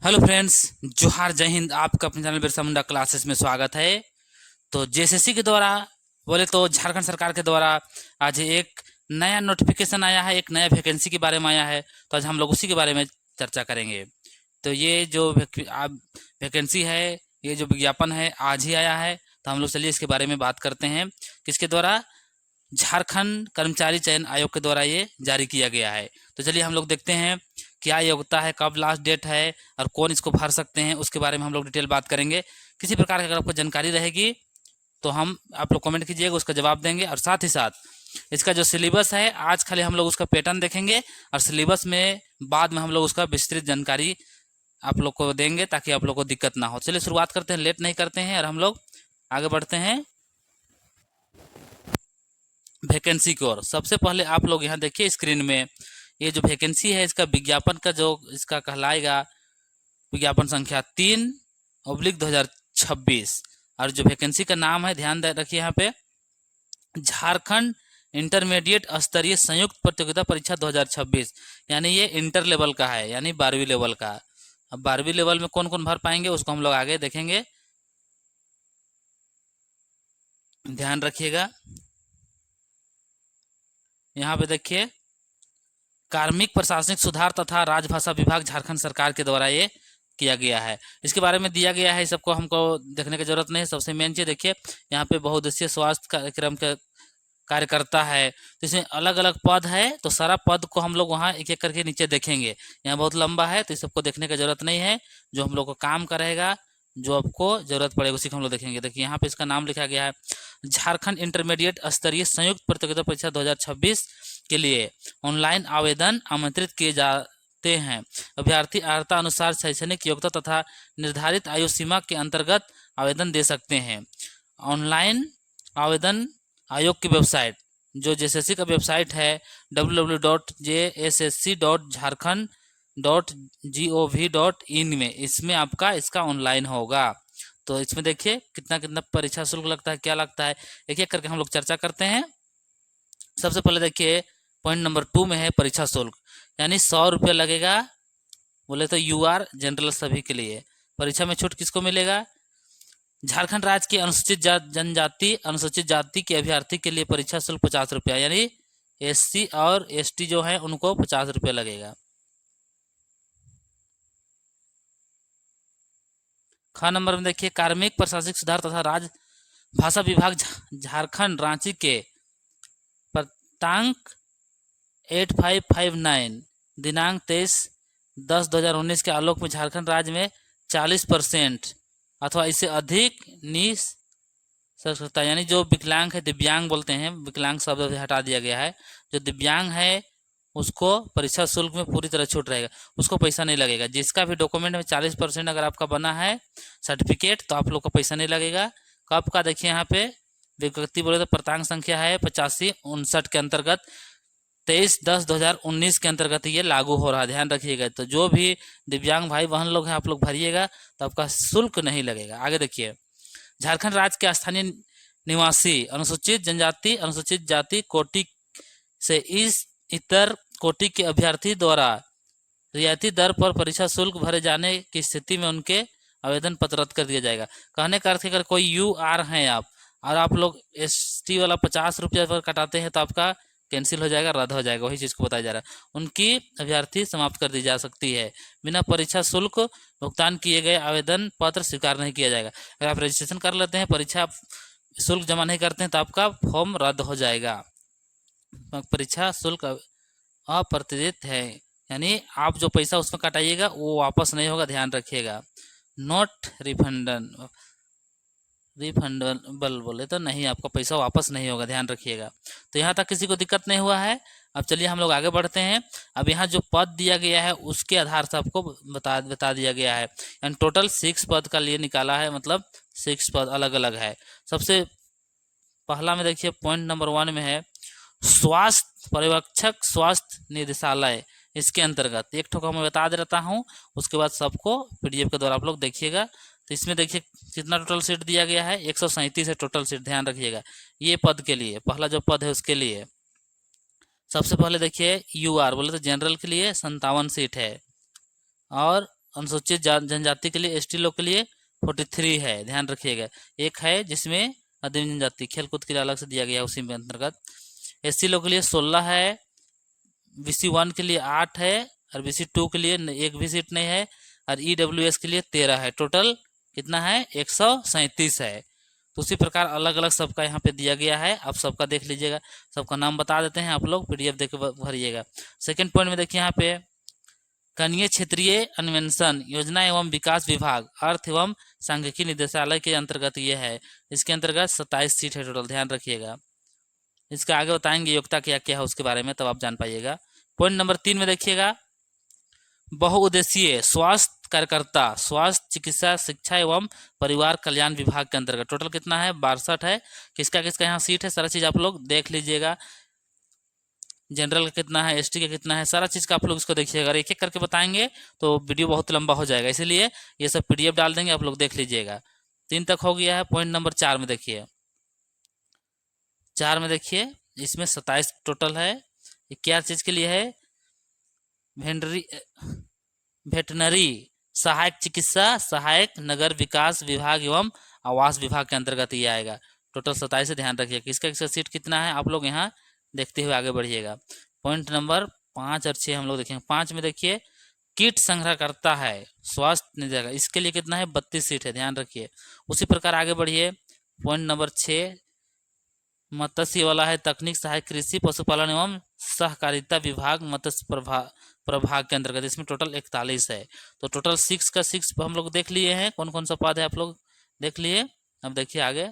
Hello friends, जोहार, जय हिंद। आपका अपने चैनल बिरसा मुंडा क्लासेस में स्वागत है। तो जेएसएससी के द्वारा बोले तो झारखंड सरकार के द्वारा आज एक नया नोटिफिकेशन आया है, एक नया वैकेंसी के बारे में आया है। तो आज हम लोग उसी के बारे में चर्चा करेंगे। तो ये जो वैकेंसी है, ये जो विज्ञापन है, आज ही आया है। तो हम लोग चलिए इसके बारे में बात करते हैं। किसके द्वारा? झारखंड कर्मचारी चयन आयोग के द्वारा ये जारी किया गया है। तो चलिए हम लोग देखते हैं क्या योग्यता है, कब लास्ट डेट है और कौन इसको भर सकते हैं, उसके बारे में हम लोग डिटेल बात करेंगे। किसी प्रकार की अगर आपको जानकारी रहेगी तो हम आप लोग कमेंट कीजिएगा, उसका जवाब देंगे। और साथ ही साथ इसका जो सिलेबस है, आज खाली हम लोग उसका पैटर्न देखेंगे और सिलेबस में बाद में हम लोग उसका विस्तृत जानकारी आप लोग को देंगे ताकि आप लोग को दिक्कत ना हो। चलिए शुरुआत करते हैं, लेट नहीं करते हैं और हम लोग आगे बढ़ते हैं वैकेंसी की ओर। सबसे पहले आप लोग यहाँ देखिए स्क्रीन में, ये जो वैकेंसी है इसका विज्ञापन का जो इसका कहलाएगा, विज्ञापन संख्या 3/2026। और जो वैकेंसी का नाम है, ध्यान रखिए यहाँ पे, झारखंड इंटरमीडिएट स्तरीय संयुक्त प्रतियोगिता परीक्षा 2026। यानी ये इंटर लेवल का है, यानी 12वीं लेवल का। अब 12वीं लेवल में कौन कौन भर पाएंगे उसको हम लोग आगे देखेंगे, ध्यान रखिएगा। यहाँ पे देखिए, कार्मिक प्रशासनिक सुधार तथा राजभाषा विभाग झारखंड सरकार के द्वारा ये किया गया है। इसके बारे में दिया गया है, इस सबको हमको देखने की जरूरत नहीं है। सबसे मेन चीज देखिए, यहाँ पे बहुउद्देशीय स्वास्थ्य कार्यक्रम का कार्यकर्ता है। तो इसमें अलग अलग पद है, तो सारा पद को हम लोग वहाँ एक एक करके नीचे देखेंगे। यहाँ बहुत लंबा है तो इस सबको देखने की जरूरत नहीं है। जो हम लोग को काम करेगा, जो आपको जरूरत पड़ेगा उसी को हम लोग देखेंगे। देखिए यहाँ पे इसका नाम लिखा गया है, झारखंड इंटरमीडिएट स्तरीय संयुक्त प्रतियोगिता परीक्षा 2026 के लिए ऑनलाइन आवेदन आमंत्रित किए जाते हैं। अभ्यर्थी अर्हता अनुसार शैक्षणिक योग्यता तथा निर्धारित आयु सीमा के अंतर्गत आवेदन दे सकते हैं। ऑनलाइन आवेदन आयोग की वेबसाइट, जो जेएसएससी का वेबसाइट है, www.jssc.jharkhand.gov.in में, इसमें आपका इसका ऑनलाइन होगा। तो इसमें देखिए कितना कितना परीक्षा शुल्क लगता है, क्या लगता है, एक एक करके हम लोग चर्चा करते हैं। सबसे पहले देखिए पॉइंट नंबर 2 में है परीक्षा शुल्क, यानी 100 रुपये लगेगा। बोले तो यूआर जनरल सभी के लिए। परीक्षा में छूट किसको मिलेगा? झारखंड राज्य की अनुसूचित जाति के अभ्यर्थी के लिए परीक्षा शुल्क 50 रुपया, यानी एससी और एसटी जो है उनको 50 रुपया लगेगा। ख नंबर में देखिए, कार्मिक प्रशासनिक सुधार तथा राजभाषा विभाग झारखंड रांची के प्रांक 8559 दिनांक 23/10/2019 के आलोक में झारखंड राज्य में 40% अथवा इससे अधिक निरक्षरता, यानी जो विकलांग है, दिव्यांग बोलते हैं, विकलांग शब्द हटा दिया गया है। जो दिव्यांग है उसको परीक्षा शुल्क में पूरी तरह छूट रहेगा, उसको पैसा नहीं लगेगा। जिसका भी डॉक्यूमेंट में 40% अगर आपका बना है सर्टिफिकेट, तो आप लोग को पैसा नहीं लगेगा। कब का देखिए यहाँ पे विज्ञप्ति बोले तो प्रांक संख्या है 8559 के अंतर्गत 23/10/2019 के अंतर्गत ये लागू हो रहा है, ध्यान रखिएगा। तो जो भी दिव्यांग भाई बहन लोग हैं, आप लोग भरिएगा तो आपका शुल्क नहीं लगेगा। आगे देखिए, झारखंड राज्य के स्थानीय निवासी अनुसूचित जनजाति अनुसूचित जाति कोटि से इस इतर कोटि के अभ्यर्थी द्वारा रियायती दर पर परीक्षा शुल्क भरे जाने की स्थिति में उनके आवेदन पत्र रद्द कर दिया जाएगा। कहने का अर्थ, अगर कोई यू आर हैं आप और आप लोग एसटी वाला 50 रुपया पर कटाते हैं तो आपका कैंसिल हो जाएगा, रद्द हो जाएगा। वही चीज़ को बताया जा रहा है। उनकी अभ्यर्थी समाप्त कर दी जा सकती है। बिना परीक्षा शुल्क भुगतान किए गए आवेदन पत्र स्वीकार नहीं किया जाएगा। अगर आप रजिस्ट्रेशन कर लेते हैं, परीक्षा शुल्क जमा नहीं करते हैं, तो आपका फॉर्म रद्द हो जाएगा। परीक्षा शुल्क अप्रतिदित है, यानी आप जो पैसा उसमें कटाइएगा वो वापस नहीं होगा, ध्यान रखिएगा। नॉट रिफंडेबल बोले तो नहीं, आपका पैसा वापस नहीं होगा, ध्यान रखिएगा। तो यहाँ तक किसी को दिक्कत नहीं हुआ है। अब चलिए हम लोग आगे बढ़ते हैं। अब यहाँ जो पद दिया गया है उसके आधार से आपको बता दिया गया है, यानी टोटल 6 पद का लिए निकाला है, मतलब 6 पद अलग अलग है। सबसे पहला में देखिए पॉइंट नंबर 1 में है स्वास्थ्य पर्यवेक्षक स्वास्थ्य निदेशालय। इसके अंतर्गत एक ठोका मैं बता देता हूँ, उसके बाद सबको पीडीएफ के द्वारा आप लोग देखिएगा। तो इसमें देखिए कितना टोटल सीट दिया गया है, 137 है टोटल सीट, ध्यान रखिएगा। ये पद के लिए पहला जो पद है उसके लिए सबसे पहले देखिए यूआर बोले तो जनरल के लिए 57 सीट है, और अनुसूचित जनजाति के लिए, एसटी लोग के लिए 43 है, ध्यान रखिएगा। एक है जिसमें आदिम जनजाति, खेल कूद के लिए अलग से दिया गया है उसी में अंतर्गत। एससी लोग के लिए 16 है, बीसी 1 के लिए 8 है, और बीसी 2 के लिए एक भी सीट नहीं है, और ईडब्ल्यूएस के लिए 13 है। टोटल कितना है? 137 है। तो उसी प्रकार अलग अलग सबका यहाँ पे दिया गया है, आप सबका देख लीजिएगा। सबका नाम बता देते हैं, आप लोग पीडीएफ देख के भरिएगा। सेकंड पॉइंट में देखिए यहाँ पे कनीय क्षेत्रीय अन्वेषण योजना एवं विकास विभाग अर्थ एवं सांख्यिकी निदेशालय के अंतर्गत ये है। इसके अंतर्गत 27 सीट है टोटल, ध्यान रखिएगा। इसका आगे बताएंगे योग्यता क्या क्या है उसके बारे में, तब आप जान पाइएगा। पॉइंट नंबर 3 में देखिएगा बहुउद्देशीय स्वास्थ्य कार्यकर्ता स्वास्थ्य चिकित्सा शिक्षा एवं परिवार कल्याण विभाग के अंतर्गत टोटल कितना है? 62 है। किसका किसका यहाँ सीट है सारा चीज आप लोग देख लीजिएगा। जनरल का कितना है, एसटी का कितना है, सारा चीज का आप लोग इसको देखिएगा। अगर एक एक करके बताएंगे तो वीडियो बहुत लंबा हो जाएगा, इसीलिए ये सब पीडीएफ डाल देंगे, आप लोग देख लीजिएगा। 3 तक हो गया है। पॉइंट नंबर 4 में देखिए, 4 में देखिए इसमें 27 टोटल है। ये क्या चीज के लिए है? वेटनरी सहायक चिकित्सा सहायक नगर विकास विभाग एवं आवास विभाग के अंतर्गत ये आएगा। टोटल 27 से, ध्यान रखिए। किसका किसका सीट कितना है आप लोग यहाँ देखते हुए आगे बढ़िएगा। पॉइंट नंबर 5 और 6 हम लोग देखेंगे। 5 में देखिए कीट संग्रह करता है स्वास्थ्य निदेशक, इसके लिए कितना है? 32 सीट है, ध्यान रखिए। उसी प्रकार आगे बढ़िए। पॉइंट नंबर 6 मत्स्य वाला है तकनीक सहायक कृषि पशुपालन एवं सहकारिता विभाग मत्स्य प्रभाग के अंतर्गत, इसमें टोटल 41 है। तो टोटल 6 का 6 हम लोग देख लिए हैं, कौन कौन सा पद है आप लोग देख लिए। अब देखिए आगे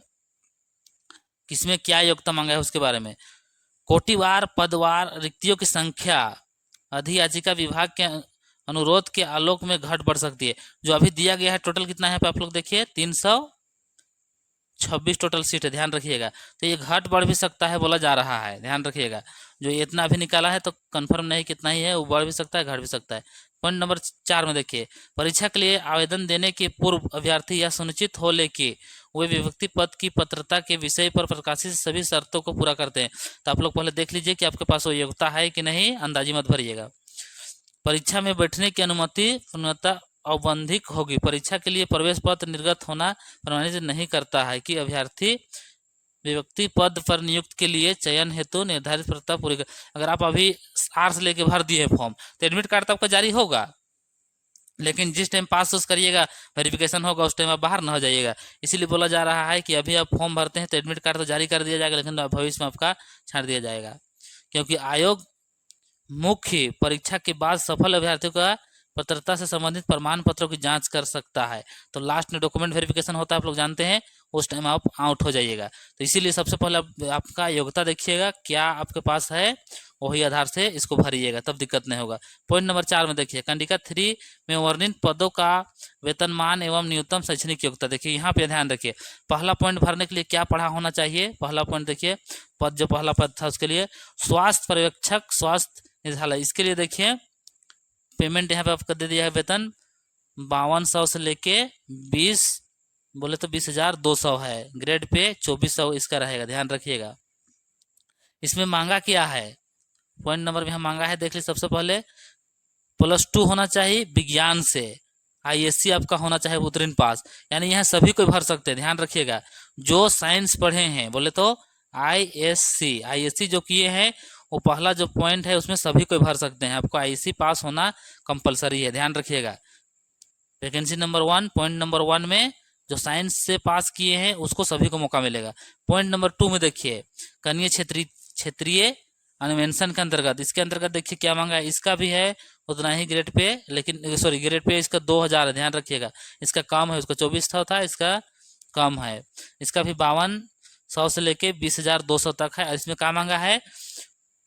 किसमें क्या योग्यता मांगा है उसके बारे में। कोटिवार पदवार रिक्तियों की संख्या अधियाचिका विभाग के अनुरोध के आलोक में घट बढ़ सकती है। जो अभी दिया गया है टोटल कितना है आप लोग देखिए 326 टोटल सीट है, ध्यान रखिएगा। तो ये घट बढ़ भी सकता है बोला जा रहा है, ध्यान रखिएगा। जो इतना अभी निकाला है तो कंफर्म नहीं कितना ही है, वो बढ़ भी सकता है घट भी सकता है। पॉइंट नंबर 4 में देखिए परीक्षा के लिए आवेदन देने के पूर्व अभ्यर्थी यह सुनिश्चित हो ले कि वे व्यक्ति पद की पात्रता के विषय पर प्रकाशित सभी शर्तों को पूरा करते हैं। तो आप लोग पहले देख लीजिए कि आपके पास वो योग्यता है कि नहीं, अंदाजी मत भरिएगा। परीक्षा में बैठने की अनुमति पूर्णतः औपबंधिक होगी। परीक्षा के लिए प्रवेश पत्र निर्गत होना प्रमाणित नहीं करता है कि अभ्यर्थी व्यक्ति पद पर नियुक्त के लिए चयन हेतु निर्धारित पात्रता पूरी कर। अगर आप अभी आर्ट्स लेके भर दिए फॉर्म तो एडमिट कार्ड तो आपका जारी होगा, लेकिन जिस टाइम पास उस करिएगा वेरिफिकेशन होगा उस टाइम आप बाहर न हो जाइएगा। इसीलिए बोला जा रहा है कि अभी आप फॉर्म भरते हैं तो एडमिट कार्ड तो जारी कर दिया जाएगा, लेकिन भविष्य में आपका छाड़ दिया जाएगा। क्योंकि आयोग मुख्य परीक्षा के बाद सफल अभ्यर्थियों का पात्रता से संबंधित प्रमाण पत्रों की जांच कर सकता है। तो लास्ट में डॉक्यूमेंट वेरिफिकेशन होता है, आप लोग जानते हैं, उस टाइम आप आउट हो जाइएगा। तो इसीलिए सबसे पहले आपका योग्यता देखिएगा क्या आपके पास है, वही आधार से इसको भरिएगा, तब दिक्कत नहीं होगा। पॉइंट नंबर 4 में देखिए कंडिका 3 में वर्णित पदों का वेतनमान एवं न्यूनतम शैक्षणिक योग्यता। देखिए यहाँ पे ध्यान रखिए, पहला पॉइंट भरने के लिए क्या पढ़ा होना चाहिए। पहला पॉइंट देखिए पद, जो पहला पद था उसके लिए स्वास्थ्य पर्यवेक्षक स्वास्थ्य निदेशालय, इसके लिए देखिए पेमेंट यहाँ पे आपका दे दिया है वेतन 5200 से लेके 20 बोले तो 20,200 है। ग्रेड पे 2400 इसका रहेगा, ध्यान रखिएगा। इसमें मांगा क्या है, पॉइंट नंबर में हम मांगा है देख लीजिए। सबसे पहले +2 होना चाहिए विज्ञान से, आईएससी आपका होना चाहिए उत्तीर्ण पास, यानी यहाँ सभी कोई भर सकते हैं, ध्यान रखिएगा। जो साइंस पढ़े हैं बोले तो आईएससी जो किए हैं वो पहला जो पॉइंट है उसमें सभी कोई भर सकते हैं, आपको आईएससी पास होना कंपलसरी है, ध्यान रखिएगा। वैकेंसी नंबर 1 पॉइंट नंबर 1 में जो साइंस से पास किए हैं उसको सभी को मौका मिलेगा। पॉइंट नंबर 2 में देखिए कनीय क्षेत्रीय अन्वेषण के अंतर्गत, इसके अंतर्गत देखिए क्या मांगा है, इसका भी है उतना ही ग्रेड पे, लेकिन सॉरी ग्रेड पे इसका 2000 है, ध्यान रखिएगा। इसका कम है, उसका 2400 था, इसका कम है। इसका भी 5200 से लेके 20,200 तक है। इसमें क्या मांगा है,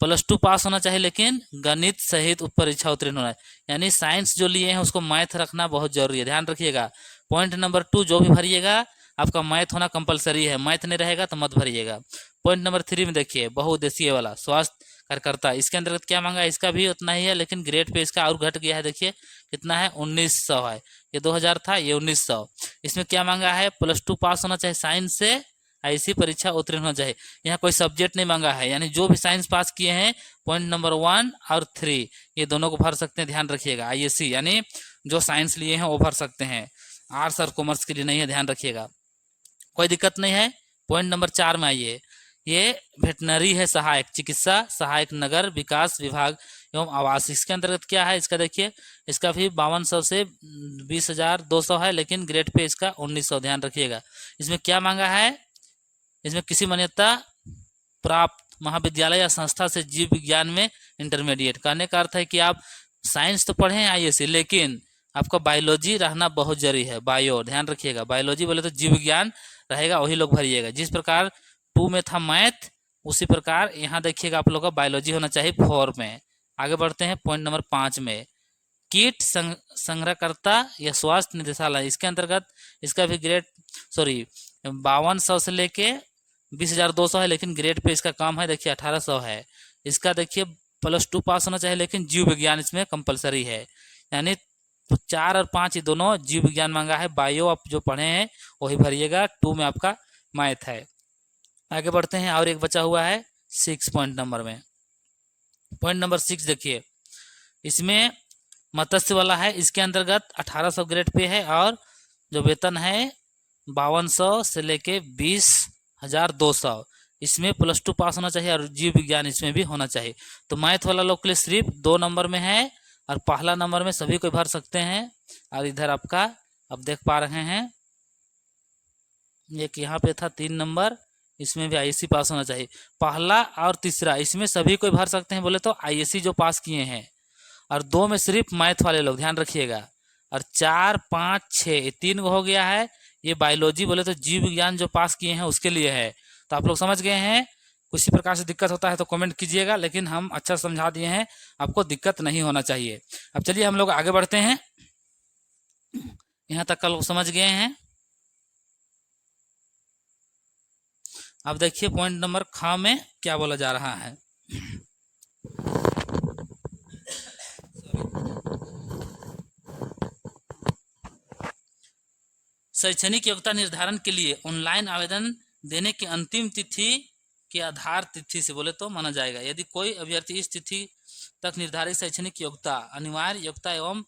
+2 पास होना चाहिए, लेकिन गणित सहित परीक्षा उत्तीर्ण होना है, यानी साइंस जो लिए हैं उसको मैथ रखना बहुत जरूरी है, ध्यान रखिएगा। पॉइंट नंबर 2 जो भी भरिएगा आपका मैथ होना कंपलसरी है, मैथ नहीं रहेगा तो मत भरिएगा। पॉइंट नंबर 3 में देखिए बहुउद्देशीय वाला स्वास्थ्य कार्यकर्ता, इसके अंतर्गत क्या मांगा है, इसका भी उतना ही है, लेकिन ग्रेड पे इसका और घट गया है। देखिए कितना है 1900 है, ये 2000 था, ये 1900। इसमें क्या मांगा है, +2 पास होना चाहिए साइंस से, ऐसी परीक्षा उत्तीर्ण होना चाहिए। यहाँ कोई सब्जेक्ट नहीं मांगा है, यानी जो भी साइंस पास किए हैं पॉइंट नंबर 1 और 3 ये दोनों को भर सकते हैं, ध्यान रखिएगा। आईएससी यानी जो साइंस लिए हैं वो भर सकते हैं, आर्ट्स और कॉमर्स के लिए नहीं है, ध्यान रखिएगा, कोई दिक्कत नहीं है। पॉइंट नंबर 4 में आइए, ये वेटनरी है, सहायक चिकित्सा सहायक नगर विकास विभाग एवं आवास, इसके अंतर्गत क्या है इसका देखिए, इसका भी 5200 से 20,200 है, लेकिन ग्रेड पे इसका 1900, ध्यान रखिएगा। इसमें क्या मांगा है, इसमें किसी मान्यता प्राप्त महाविद्यालय या संस्था से जीव विज्ञान में इंटरमीडिएट, कहने का अर्थ है कि आप साइंस तो पढ़े हैं आईएससी, लेकिन आपका बायोलॉजी रहना बहुत जरूरी है, बायो, ध्यान रखिएगा, बायोलॉजी बोले तो जीव विज्ञान रहेगा, वही लोग भरिएगा। जिस प्रकार 2 में था मैथ, उसी प्रकार यहाँ देखिएगा आप लोग का बायोलॉजी होना चाहिए 4 में। आगे बढ़ते हैं पॉइंट नंबर 5 में, कीट संग्रहकर्ता या स्वास्थ्य निदेशालय, इसके अंतर्गत इसका भी ग्रेड 5200 से लेके 20,200 है, लेकिन ग्रेड पे इसका काम है देखिए 1800 है। इसका देखिए +2 पास होना चाहिए, लेकिन जीव विज्ञान इसमें कंपलसरी है, यानी तो 4 और 5 ये दोनों जीव विज्ञान मांगा है, बायो आप जो पढ़े हैं वही भरिएगा, 2 में आपका मैथ है। आगे बढ़ते हैं, और एक बचा हुआ है 6 पॉइंट नंबर में। पॉइंट नंबर 6 देखिए, इसमें मत्स्य वाला है, इसके अंतर्गत 1800 ग्रेड पे है, और जो वेतन है 5200 से लेके 20,200, इसमें +2 पास होना चाहिए, और जीव विज्ञान इसमें भी होना चाहिए। तो मैथ वाला लोग के लिए सिर्फ 2 नंबर में है, और पहला नंबर में सभी कोई भर सकते हैं। और इधर आपका अब देख पा रहे हैं, एक यहाँ पे था 3 नंबर, इसमें भी आईएससी पास होना चाहिए। पहला और तीसरा इसमें सभी कोई भर सकते हैं बोले तो आईएससी जो पास किए हैं, और 2 में सिर्फ मैथ वाले लोग, ध्यान रखिएगा। और 4, 5, 6 ये 3 हो गया है, ये बायोलॉजी बोले तो जीव विज्ञान जो पास किए हैं उसके लिए है। तो आप लोग समझ गए हैं, किसी प्रकार से दिक्कत होता है तो कमेंट कीजिएगा, लेकिन हम अच्छा समझा दिए हैं, आपको दिक्कत नहीं होना चाहिए। अब चलिए हम लोग आगे बढ़ते हैं, यहाँ तक का लोग समझ गए हैं। अब देखिए पॉइंट नंबर ख में क्या बोला जा रहा है। शैक्षणिक योग्यता निर्धारण के लिए ऑनलाइन आवेदन देने की अंतिम तिथि के आधार तिथि से बोले तो माना जाएगा। यदि कोई अभ्यर्थी इस तिथि तक निर्धारित शैक्षणिक योग्यता, अनिवार्य योग्यता एवं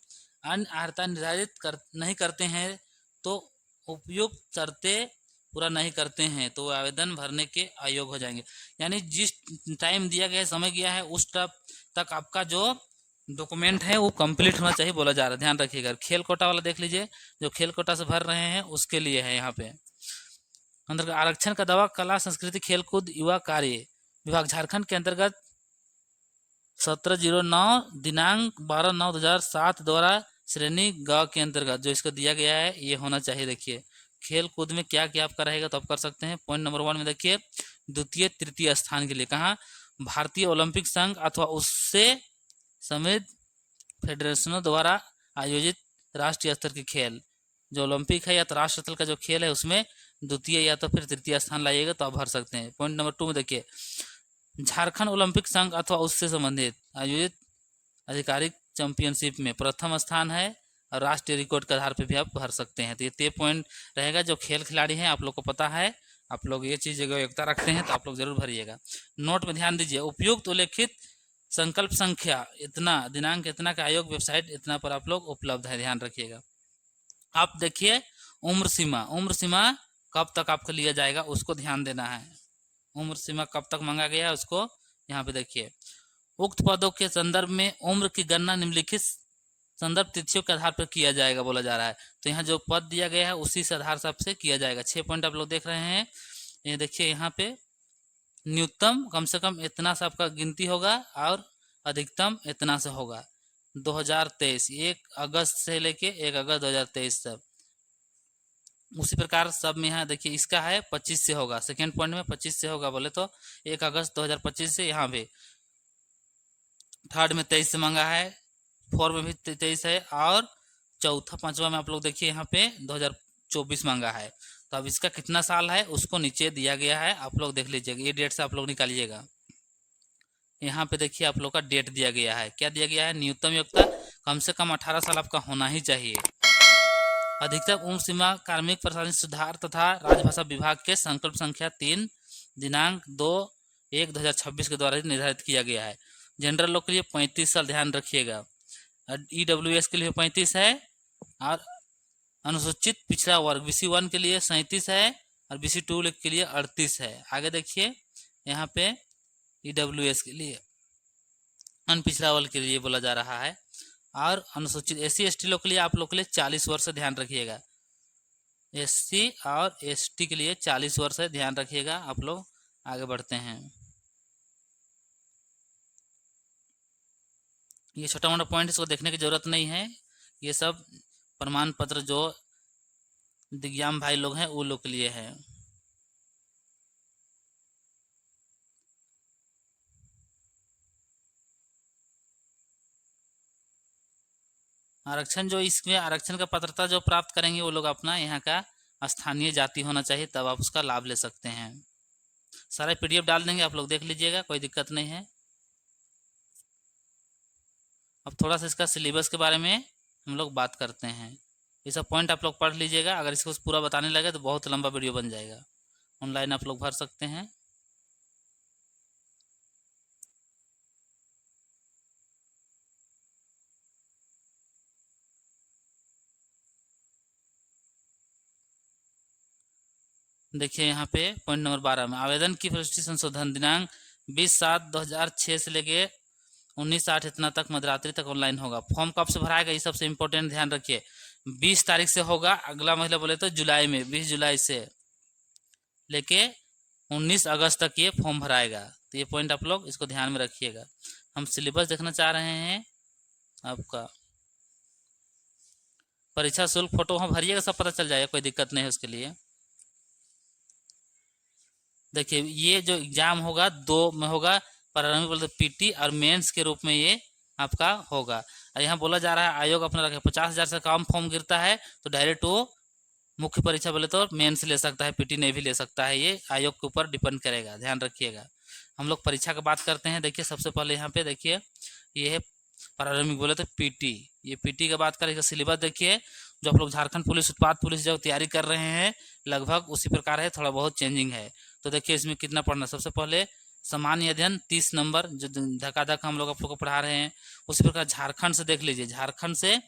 अन्य अर्हता निर्धारित नहीं करते हैं, तो उपयुक्त शर्तें पूरा नहीं करते हैं, तो आवेदन भरने के अयोग्य हो जाएंगे। यानी जिस टाइम दिया गया है, समय गया है, उस तक आपका जो डॉक्यूमेंट है वो कंप्लीट होना चाहिए बोला जा रहा है, ध्यान रखिएगा। खेल कोटा वाला देख लीजिए, जो खेल कोटा से भर रहे हैं उसके लिए है। यहाँ पे अंतर्गत आरक्षण का दावा कला संस्कृति खेलकूद युवा कार्य विभाग झारखंड के अंतर्गत 1709 दिनांक 12/9/2007 द्वारा श्रेणी ग के अंतर्गत जो इसको दिया गया है ये होना चाहिए। देखिए खेल कूद में क्या क्या आपका रहेगा तो आप कर सकते हैं। पॉइंट नंबर 1 में देखिए, द्वितीय तृतीय स्थान के लिए कहाँ, भारतीय ओलंपिक संघ अथवा उससे समेत फेडरेशनों द्वारा आयोजित राष्ट्रीय स्तर के खेल, जो ओलंपिक है या तो राष्ट्र स्तर का जो खेल है उसमें द्वितीय या तो फिर तृतीय स्थान लाइएगा तो आप भर सकते हैं। पॉइंट नंबर 2 में देखिए, झारखंड ओलंपिक संघ अथवा उससे संबंधित आयोजित आधिकारिक चैंपियनशिप में प्रथम स्थान है और राष्ट्रीय रिकॉर्ड के आधार पर भी आप भर सकते हैं। तो ये पॉइंट रहेगा। जो खेल खिलाड़ी हैं आप लोग को पता है, आप लोग ये चीज़ योग्यता रखते हैं तो आप लोग जरूर भरिएगा। नोट में ध्यान दीजिए, उपयुक्त उल्लेखित संकल्प संख्या इतना दिनांक इतना का आयोग वेबसाइट इतना पर आप लोग उपलब्ध है, ध्यान रखिएगा। आप देखिए उम्र सीमा कब तक आपको लिया जाएगा उसको ध्यान देना है। उम्र सीमा कब तक मांगा गया है उसको यहाँ पे देखिए। उक्त पदों के संदर्भ में उम्र की गणना निम्नलिखित संदर्भ तिथियों के आधार पर किया जाएगा बोला जा रहा है। तो यहाँ जो पद दिया गया है उसी से आधार से किया जाएगा। 6 पॉइंट आप लोग देख रहे हैं, ये देखिए यहाँ पे न्यूनतम कम से कम इतना से आपका गिनती होगा और अधिकतम इतना से होगा। 2023 1 अगस्त से लेके 1 अगस्त 2023 तक। उसी प्रकार सब में यहाँ देखिए इसका है 25 से होगा। सेकेंड पॉइंट में 25 से होगा बोले तो 1 अगस्त 2025 से। यहाँ पे थर्ड में 23 से मांगा है, 4 में भी 23 है और चौथा पांचवा में आप लोग देखिए यहाँ पे 2024 मांगा है। तो अब इसका कितना साल है उसको नीचे दिया गया है, आप लोग देख लीजिएगा। ये डेट से आप लोग निकालिएगा। यहाँ पे देखिए आप लोग का डेट दिया गया है, क्या दिया गया है, न्यूनतम योग्यता कम से कम 18 साल आपका होना ही चाहिए। अधिकतम उम्र सीमा कार्मिक प्रशासनिक सुधार तथा राजभाषा विभाग के संकल्प संख्या 3 दिनांक 2/1/2026 के द्वारा निर्धारित किया गया है। जनरल लोग के लिए 35 साल, ध्यान रखिएगा। EWS के लिए 35 है और अनुसूचित पिछड़ा वर्ग BC1 के लिए 37 है और BC2 के लिए 38 है। आगे देखिए यहाँ पे EWS के लिए अनपिछड़ा वर्ग के लिए बोला जा रहा है और अनुसूचित SC ST लोग के लिए आप लोग के लिए 40 वर्ष, ध्यान रखिएगा। SC और ST के लिए 40 वर्ष है, ध्यान रखिएगा। आप लोग आगे बढ़ते हैं। ये छोटा मोटा पॉइंट, इसको देखने की जरूरत नहीं है। ये सब प्रमाण पत्र जो दिव्यांग भाई लोग हैं वो लोग के लिए है। आरक्षण जो इसमें आरक्षण का पात्रता जो प्राप्त करेंगे वो लोग अपना यहाँ का स्थानीय जाति होना चाहिए, तब आप उसका लाभ ले सकते हैं। सारा PDF डाल देंगे, आप लोग देख लीजिएगा, कोई दिक्कत नहीं है। अब थोड़ा सा इसका सिलेबस के बारे में हम लोग बात करते हैं। ये सब पॉइंट आप लोग पढ़ लीजिएगा। अगर इसको पूरा बताने लगे तो बहुत लंबा वीडियो बन जाएगा। ऑनलाइन आप लोग भर सकते हैं। देखिए यहाँ पे पॉइंट नंबर 12 में आवेदन की प्रविष्टि संशोधन दिनांक 20/7/2006 से लेके 19/8 इतना तक मध्यरात्रि तक ऑनलाइन होगा। फॉर्म कब से भराएगा ये सबसे इम्पोर्टेंट ध्यान रखिए। 20 तारीख से होगा, अगला महीना बोले तो जुलाई में, 20 जुलाई से लेके 19 अगस्त तक ये फॉर्म भराएगा। तो ये पॉइंट आप लोग इसको ध्यान में रखिएगा। हम सिलेबस देखना चाह रहे हैं आपका। परीक्षा शुल्क फोटो वहाँ भरिएगा, सब पता चल जाएगा, कोई दिक्कत नहीं है उसके लिए। देखिए ये जो एग्जाम होगा 2 में होगा, प्रारंभिक बोलते PT और मेंस के रूप में ये आपका होगा। और यहाँ बोला जा रहा है आयोग अपना रखे 50,000 से कम फॉर्म गिरता है तो डायरेक्ट वो मुख्य परीक्षा बोले तो मेंस ले सकता है, PT नहीं भी ले सकता है। ये आयोग के ऊपर डिपेंड करेगा, ध्यान रखिएगा। हम लोग परीक्षा की बात करते हैं। देखिए सबसे पहले यहाँ पे देखिए ये है प्रारंभिक बोले तो PT। ये PT की बात करें, सिलेबस देखिए जो आप लोग झारखंड पुलिस, उत्पाद पुलिस जो तैयारी कर रहे हैं लगभग उसी प्रकार है, थोड़ा बहुत चेंजिंग है। तो देखिए इसमें कितना पढ़ना। सबसे पहले सामान्य अध्ययन 30 नंबर जो धकाधक हम लोग आप लोग को पढ़ा रहे हैं। उसी प्रकार झारखंड से देख लीजिए, झारखंड से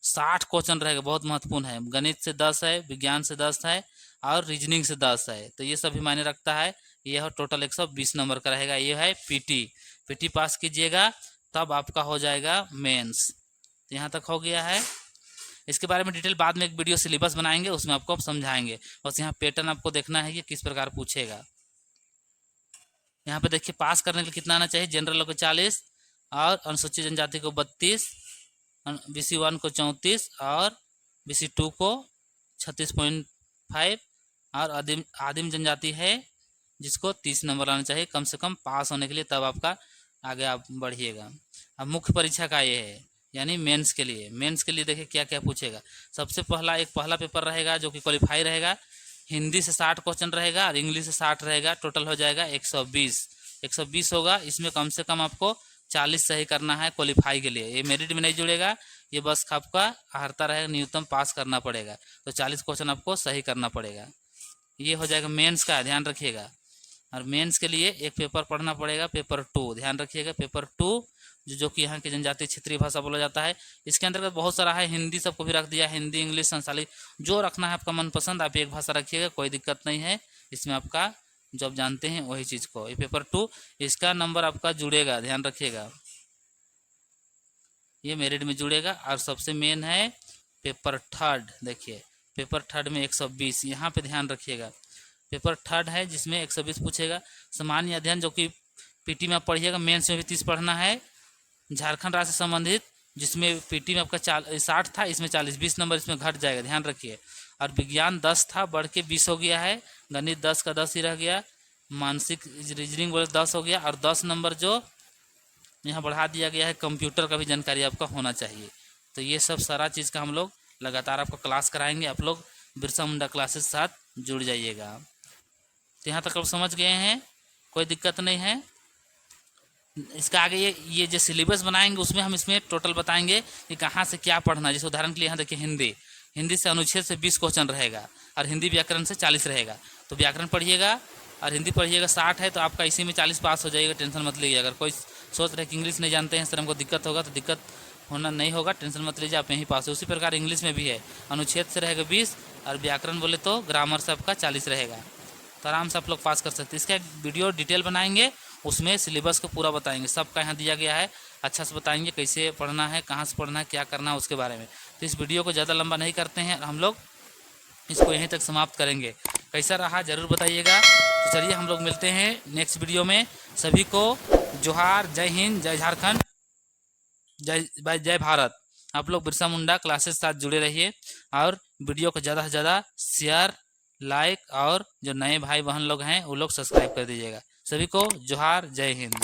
60 क्वेश्चन रहेगा, बहुत महत्वपूर्ण है। गणित से 10 है, विज्ञान से 10 है और रीजनिंग से 10 है। तो ये सभी मायने रखता है। यह टोटल 120 नंबर का रहेगा। ये है PT पास कीजिएगा तब आपका हो जाएगा मेंस। तो यहाँ तक हो गया है। इसके बारे में डिटेल बाद में एक वीडियो सिलेबस बनाएंगे, उसमें आपको समझाएंगे। बस यहाँ पैटर्न आपको देखना है कि किस प्रकार पूछेगा। यहाँ पे देखिए पास करने के लिए कितना आना चाहिए। जनरल लोग को 40 और अनुसूचित जनजाति को 32, BC1 को 34 और BC2 को 36.5 और आदिम जनजाति है जिसको 30 नंबर आना चाहिए कम से कम पास होने के लिए, तब आपका आगे आप बढ़िएगा। अब मुख्य परीक्षा का ये है यानी मेंस के लिए। मेंस के लिए देखिए क्या क्या पूछेगा। सबसे पहला पेपर रहेगा जो कि क्वालिफाई रहेगा। हिंदी से 60 क्वेश्चन रहेगा और इंग्लिश से 60 रहेगा। टोटल हो जाएगा 120 होगा। इसमें कम से कम आपको 40 सही करना है क्वालिफाई के लिए। ये मेरिट में नहीं जुड़ेगा, ये बस आपका अर्हता रहेगा, न्यूनतम पास करना पड़ेगा। तो 40 क्वेश्चन आपको सही करना पड़ेगा। ये हो जाएगा मेंस का, ध्यान रखिएगा। और मेंस के लिए एक पेपर पढ़ना पड़ेगा, पेपर 2, ध्यान रखिएगा। पेपर 2 जो कि यहाँ की जनजातीय क्षेत्रीय भाषा बोला जाता है। इसके अंतर्गत बहुत सारा है, हिंदी सबको भी रख दिया, हिंदी इंग्लिश संसालिक जो रखना है आपका मनपसंद, आप एक भाषा रखिएगा, कोई दिक्कत नहीं है। इसमें आपका जो आप जानते हैं वही चीज़ को, ये पेपर 2 इसका नंबर आपका जुड़ेगा, ध्यान रखिएगा, ये मेरिट में जुड़ेगा। और सबसे मेन है पेपर 3, देखिए पेपर 3 में 120, यहाँ पे ध्यान रखिएगा। पेपर 3 है जिसमें 120 पूछेगा। सामान्य अध्ययन जो कि PT में आप पढ़िएगा, मेंस में भी 30 पढ़ना है। झारखंड राज्य से संबंधित जिसमें PT में आपका 60 था, इसमें 40, 20 नंबर इसमें घट जाएगा, ध्यान रखिए। और विज्ञान 10 था, बढ़ के 20 हो गया है। गणित 10 का 10 ही रह गया। मानसिक रीजनिंग बोले 10 हो गया। और 10 नंबर जो यहाँ बढ़ा दिया गया है, कंप्यूटर का भी जानकारी आपका होना चाहिए। तो ये सब सारा चीज़ का हम लोग लगातार आपको क्लास कराएंगे। आप लोग बिरसा मुंडा क्लासेस साथ जुड़ जाइएगा। तो यहाँ तक आप समझ गए हैं, कोई दिक्कत नहीं है। इसका आगे ये जो सिलेबस बनाएंगे उसमें हम इसमें टोटल बताएंगे कि कहाँ से क्या पढ़ना है। जैसे उदाहरण के लिए यहाँ देखिए हिंदी से अनुच्छेद से 20 क्वेश्चन रहेगा और हिंदी व्याकरण से 40 रहेगा। तो व्याकरण पढ़िएगा और हिंदी पढ़िएगा, 60 है तो आपका इसी में 40 पास हो जाएगा, टेंशन मत लीजिए। अगर कोई सोच रहे कि इंग्लिश नहीं जानते हैं, सर हमको दिक्कत होगा, तो दिक्कत होना नहीं होगा, टेंशन मत लीजिए, आप यहीं पास हो। उसी प्रकार इंग्लिश में भी है, अनुच्छेद से रहेगा 20 और व्याकरण बोले तो ग्रामर से आपका 40 रहेगा, तो आराम से आप लोग पास कर सकते हैं। इसका एक वीडियो डिटेल बनाएंगे, उसमें सिलेबस को पूरा बताएंगे, सबका यहाँ दिया गया है, अच्छा से बताएंगे कैसे पढ़ना है, कहाँ से पढ़ना है, क्या करना है उसके बारे में। तो इस वीडियो को ज़्यादा लंबा नहीं करते हैं, हम लोग इसको यहीं तक समाप्त करेंगे। कैसा रहा ज़रूर बताइएगा। तो चलिए हम लोग मिलते हैं नेक्स्ट वीडियो में। सभी को जोहार, जय हिंद, जय झारखंड, जय भारत। आप लोग बिरसा मुंडा क्लासेस साथ जुड़े रहिए और वीडियो को ज़्यादा से ज़्यादा शेयर, लाइक और जो नए भाई बहन लोग हैं वो लोग सब्सक्राइब कर दीजिएगा। सभी को जोहार, जय हिंद।